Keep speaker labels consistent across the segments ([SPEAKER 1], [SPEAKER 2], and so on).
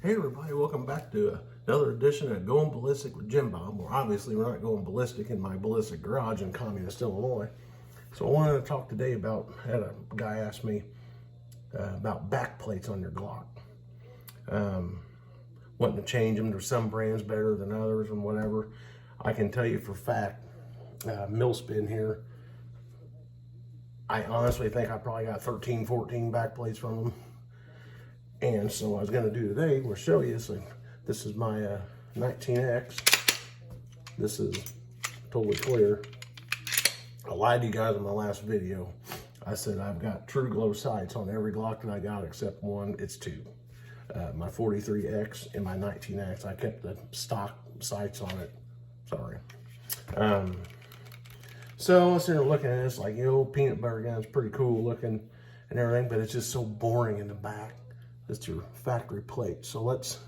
[SPEAKER 1] Hey everybody, welcome back to another edition of Going Ballistic with Jim Bob. Well, obviously we're not going ballistic in my ballistic garage in communist Illinois. So I wanted to talk today about, I had a guy ask me about back plates on your Glock. Wanting to change them. There's some brands better than others and whatever. I can tell you for a fact, Millspin here, I honestly think I probably got 13, 14 back plates from them. And so what I was going to do today was show you. So this is my 19X. This is totally clear. I lied to you guys in my last video. I said I've got true glow sights on every Glock that I got except one. It's two. My 43X and my 19X. I kept the stock sights on it. Sorry. So I was sitting there looking at this like, peanut butter gun's pretty cool looking and everything, but it's just so boring in the back. That's your factory plate. So let's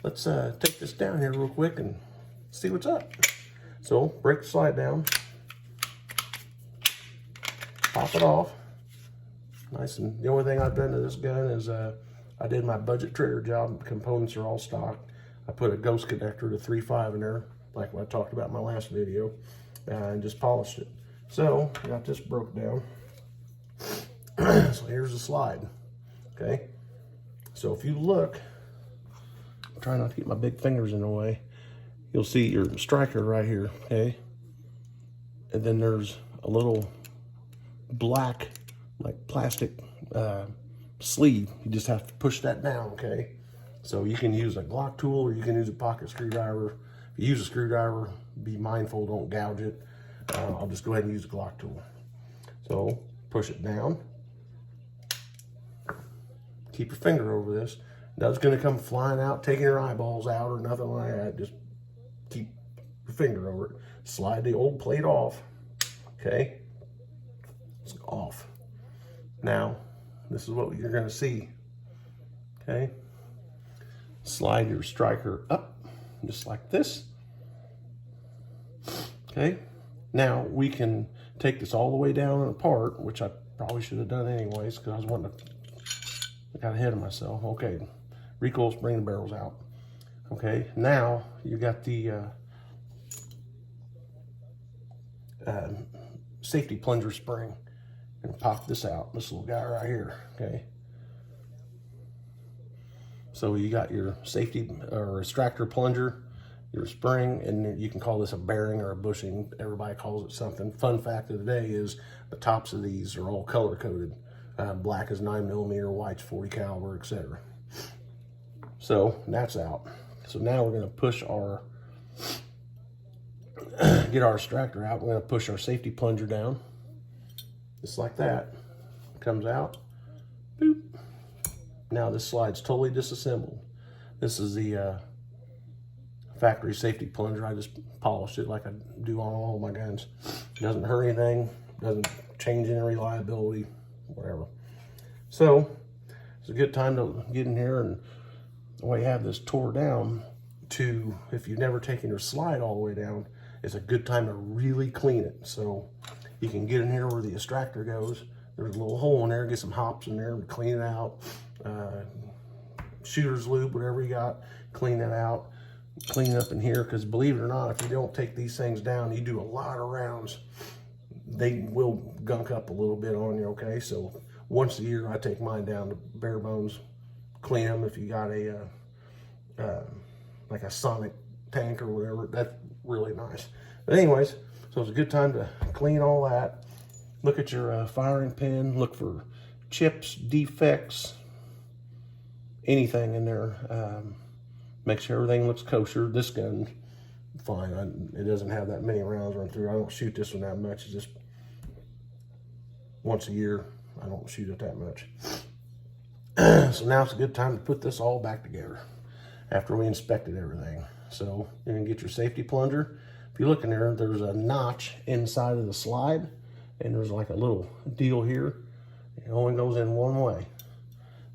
[SPEAKER 1] take this down here real quick and see what's up. So break the slide down, pop it off. Nice, and the only thing I've done to this gun is I did my budget trader job. The components are all stock. I put a ghost connector to 3.5 in there, like what I talked about in my last video, and just polished it. So got this broke down. So here's the slide. Okay, so if you look, I'm trying not to get my big fingers in the way, you'll see your striker right here, okay? And then there's a little black, like plastic sleeve. You just have to push that down, okay? So you can use a Glock tool or you can use a pocket screwdriver. If you use a screwdriver, be mindful, don't gouge it. I'll just go ahead and use a Glock tool. So push it down. Keep your finger over this. Nothing's going to come flying out, taking your eyeballs out or nothing like that. Just keep your finger over it. Slide the old plate off. Okay? It's off. Now, this is what you're going to see. Okay? Slide your striker up, just like this. Okay? Now, we can take this all the way down and apart, which I probably should have done anyways, because I was wanting to... I got ahead of myself. Okay, recoil's bringing the barrels out. Okay, now you got the safety plunger spring. And pop this out, this little guy right here. Okay, so you got your safety or extractor plunger, your spring, and you can call this a bearing or a bushing. Everybody calls it something. Fun fact of the day is the tops of these are all color coded. Black is 9mm, white's 40 caliber, etc. So that's out. So now we're going to push our, get our extractor out. We're going to push our safety plunger down, just like that. Comes out. Boop. Now this slide's totally disassembled. This is the factory safety plunger. I just polished it like I do on all my guns. Doesn't hurt anything. Doesn't change any reliability. Whatever. So it's a good time to get in here, and the way you have this tore down to, if you've never taken your slide all the way down, it's a good time to really clean it. So you can get in here where the extractor goes. There's a little hole in there, get some hops in there and clean it out. Shooter's lube, whatever you got, clean that out. Clean it up in here, because believe it or not, if you don't take these things down, you do a lot of rounds, they will gunk up a little bit on you, okay? So once a year, I take mine down to bare bones, clean them. If you got a, like a Sonic tank or whatever, that's really nice. But anyways, so it's a good time to clean all that. Look at your firing pin, look for chips, defects, anything in there. Make sure everything looks kosher. This gun, fine. It doesn't have that many rounds run through. I don't shoot this one that much. It's just once a year. I don't shoot it that much. So now it's a good time to put this all back together after we inspected everything. So you're gonna get your safety plunger. If you look in there, there's a notch inside of the slide, and there's like a little deal here. It only goes in one way.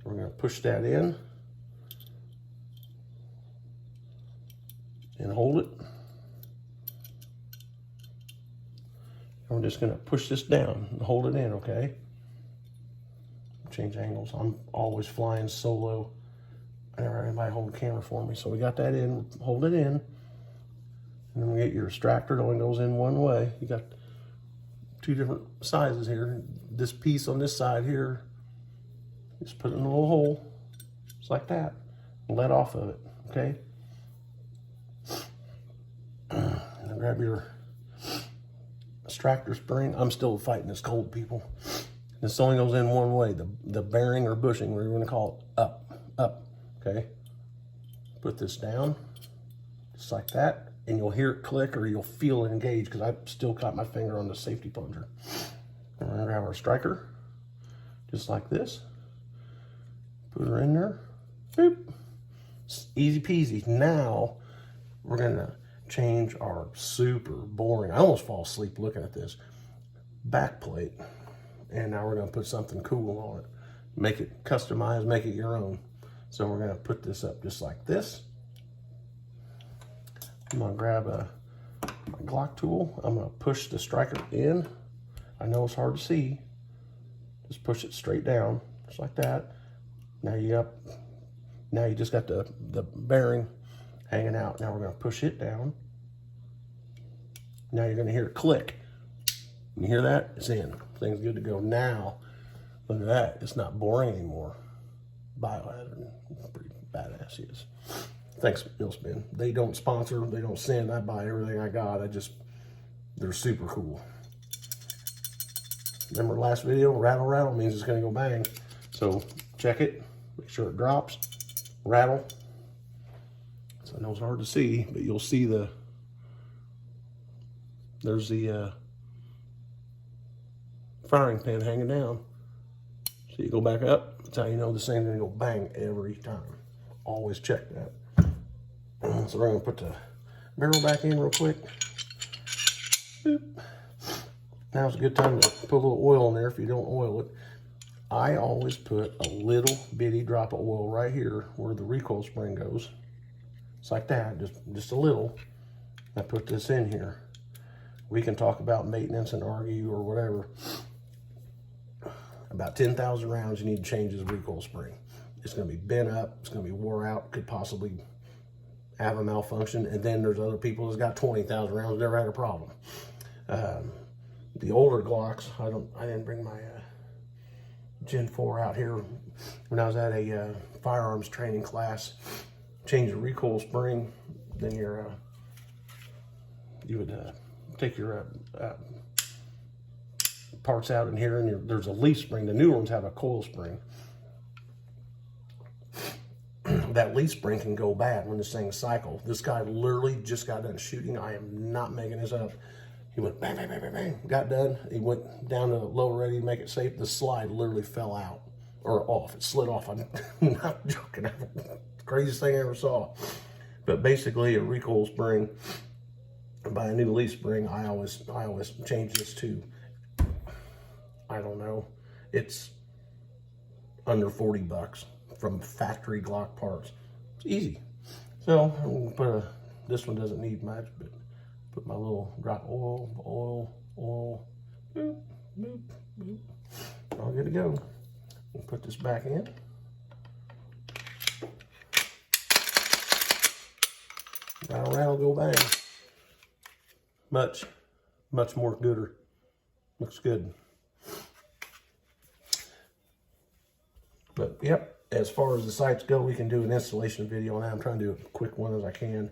[SPEAKER 1] So we're gonna push that in and hold it. And we're just gonna push this down and hold it in, okay? Change angles. I'm always flying solo I never had anybody hold the camera for me. So we got that in, hold it in. And then we get your extractor. It only goes in one way. You got two different sizes here. This piece on this side here, just put it in a little hole, just like that, and let off of it, okay? And then grab your extractor spring. I'm still fighting this cold, people. This only goes in one way, the bearing or bushing, whatever you want to call it, up, okay? Put this down, just like that, and you'll hear it click or you'll feel it engage because I've still got my finger on the safety plunger. And we're gonna grab our striker, just like this. Put her in there, boop. It's easy peasy. Now, we're gonna change our super boring, I almost fall asleep looking at this, back plate. And now we're gonna put something cool on it. Make it customized, make it your own. So we're gonna put this up just like this. I'm gonna grab my Glock tool. I'm gonna push the striker in. I know it's hard to see. Just push it straight down, just like that. Now you just got the bearing hanging out. Now we're gonna push it down. Now you're gonna hear it click. You hear that? It's in. Thing's good to go. Now, look at that. It's not boring anymore. Biohazard. Pretty badass he is. Thanks, Millspin. They don't sponsor, they don't send. I buy everything I got. They're super cool. Remember last video? Rattle, rattle means it's gonna go bang. So check it, make sure it drops, rattle. So I know it's hard to see, but you'll see there's the firing pin hanging down. So you go back up, that's how you know this thing's gonna go bang every time. Always check that. So we're gonna put the barrel back in real quick. Boop. Now's a good time to put a little oil in there if you don't oil it. I always put a little bitty drop of oil right here where the recoil spring goes. It's like that, just a little. I put this in here. We can talk about maintenance and argue or whatever. About 10,000 rounds, you need to change this recoil spring. It's gonna be bent up, it's gonna be wore out, could possibly have a malfunction, and then there's other people that's got 20,000 rounds, never had a problem. The older Glocks, I didn't bring my Gen 4 out here. When I was at a firearms training class, change the recoil spring, then you would take your parts out in here, and there's a leaf spring. The new ones have a coil spring. That leaf spring can go bad when this thing cycles. This guy literally just got done shooting. I am not making this up. He went bang, bang, bang, bang, bang. Got done. He went down to low ready, make it safe. The slide literally fell out or off. It slid off. I'm not joking. The craziest thing I ever saw. But basically, a recoil spring, buy a new leaf spring. I always change this to, I don't know, it's under 40 bucks from factory Glock parts. It's easy. So I'm gonna put this one doesn't need much, but put my little drop of oil, boop, boop, boop. All good to go. We'll put this back in. Rattle, rattle, go bang. Much more gooder. Looks good. But yep, as far as the sights go, we can do an installation video on that. I'm trying to do a quick one as I can.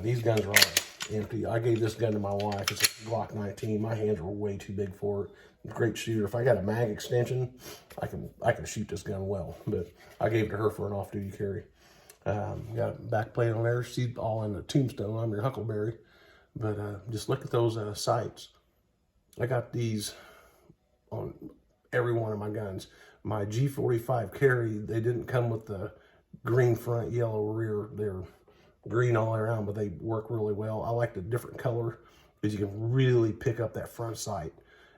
[SPEAKER 1] These guns are all empty. I gave this gun to my wife. It's a Glock 19. My hands were way too big for it. Great shooter. If I got a mag extension, I can shoot this gun well. But I gave it to her for an off-duty carry. Got a back plate on there. She's all in the tombstone. I'm your Huckleberry. But just look at those sights. I got these on every one of my guns. My G45 carry, they didn't come with the green front, yellow rear. They're green all around, but they work really well. I like the different color because you can really pick up that front sight.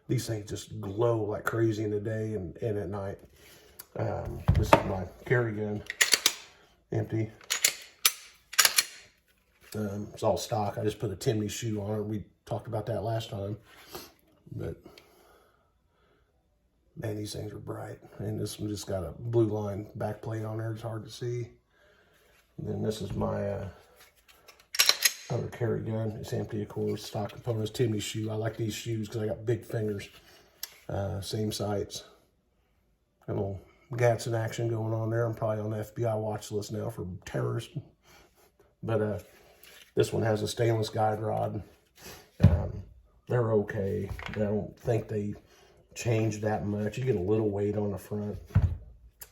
[SPEAKER 1] These things just glow like crazy in the day and at night. This is my carry gun, empty. It's all stock. I just put a Timney shoe on it. We talked about that last time. But man, these things are bright. And this one just got a blue line back plate on there. It's hard to see. And then this is my other carry gun. It's empty, of course. Stock components, Timmy's shoe. I like these shoes because I got big fingers. Same sights. Got a little Gadsden action going on there. I'm probably on the FBI watch list now for terrorists. But this one has a stainless guide rod. They're okay. I don't think they changed that much. You get a little weight on the front.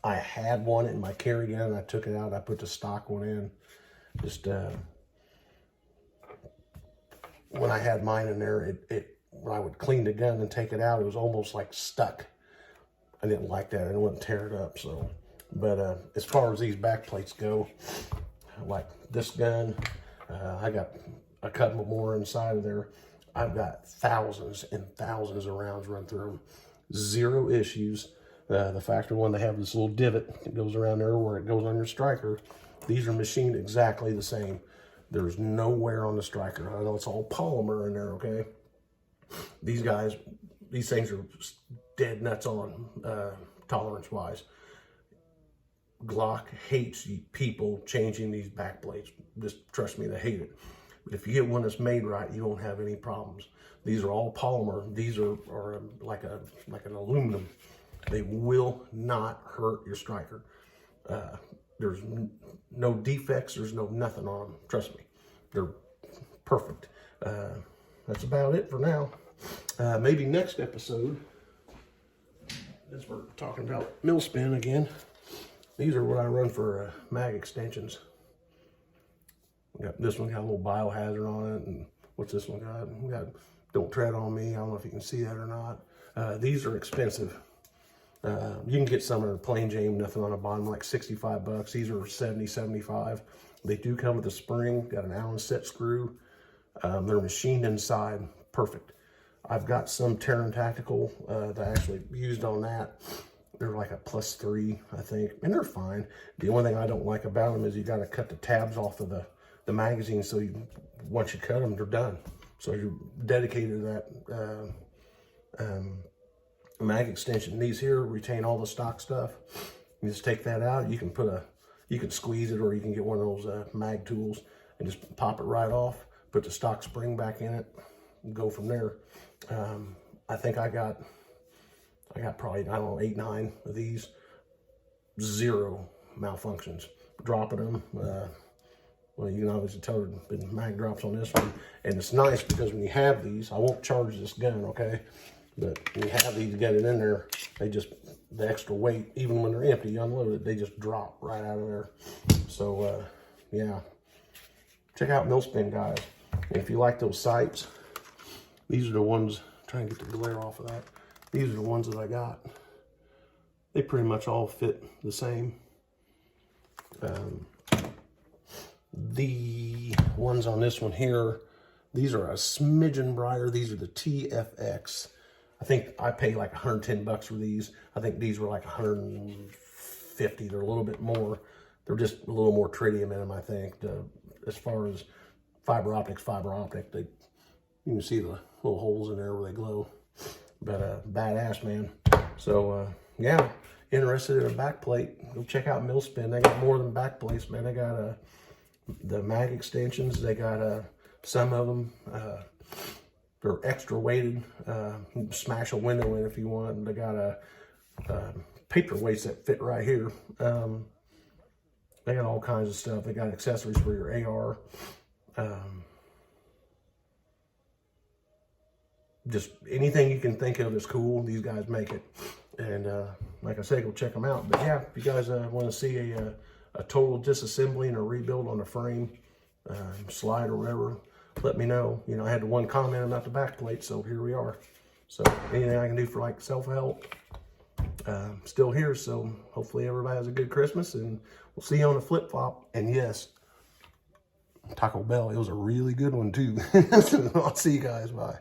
[SPEAKER 1] I had one in my carry gun. I took it out. I put the stock one in. Just when I had mine in there, when I would clean the gun and take it out, it was almost like stuck. I didn't like that. I didn't want to tear it up. So, but as far as these back plates go, like this gun, I got a couple more inside of there. I've got thousands and thousands of rounds run through them. Zero issues. The factory one, they have this little divot that goes around there where it goes on your striker. These are machined exactly the same. There's no wear on the striker. I know it's all polymer in there, okay? These things are dead nuts on tolerance-wise. Glock hates people changing these back plates. Just trust me, they hate it. But if you get one that's made right, you won't have any problems. These are all polymer. These are like an aluminum. They will not hurt your striker. There's no defects. There's no nothing on them. Trust me, they're perfect. That's about it for now. Maybe next episode, as we're talking about mill spin again, these are what I run for mag extensions. This one got a little biohazard on it, and what's this one got? We got don't tread on me. I don't know if you can see that or not. These are expensive. You can get some that are plain Jane, nothing on the bottom, like 65 bucks. These are 70, 75. They do come with a spring, got an Allen set screw. They're machined inside, perfect. I've got some Terran Tactical that I actually used on that. They're like a +3, I think, and they're fine. The only thing I don't like about them is you got to cut the tabs off of the magazine, so once you cut them, they're done. So you're dedicated to that mag extension. These here retain all the stock stuff. You just take that out. You can squeeze it, or you can get one of those mag tools and just pop it right off. Put the stock spring back in it and go from there. I think I got probably, I don't know, 8, 9 of these. 0 malfunctions. Dropping them. Well, you can obviously tell there's been mag drops on this one. And it's nice because when you have these, I won't charge this gun, okay? But when you have these, get it in there, the extra weight, even when they're empty, you unload it, they just drop right out of there. So, yeah. Check out Millspin, guys. And if you like those sights, these are the ones, trying to get the glare off of that. These are the ones that I got. They pretty much all fit the same. The ones on this one here, these are a smidgen brighter. These are the TFX. I think I paid like 110 bucks for these. I think these were like 150. They're a little bit more. They're just a little more tritium in them, I think. As far as fiber optic, you can see the little holes in there where they glow. But badass, man. So yeah, interested in a back plate, go check out Millspin. They got more than back plates, man. They got the mag extensions. They got some of them. They're extra weighted. Smash a window in if you want. They got paperweights that fit right here. They got all kinds of stuff. They got accessories for your AR. Just anything you can think of is cool. These guys make it. And like I said, go check them out. But yeah, if you guys want to see a total disassembly and a rebuild on the frame, slide or whatever, let me know. You know, I had the one comment about the back plate, so here we are. So anything I can do for like self-help, still here. So hopefully everybody has a good Christmas, and we'll see you on the flip-flop. And yes, Taco Bell, it was a really good one too. I'll see you guys. Bye.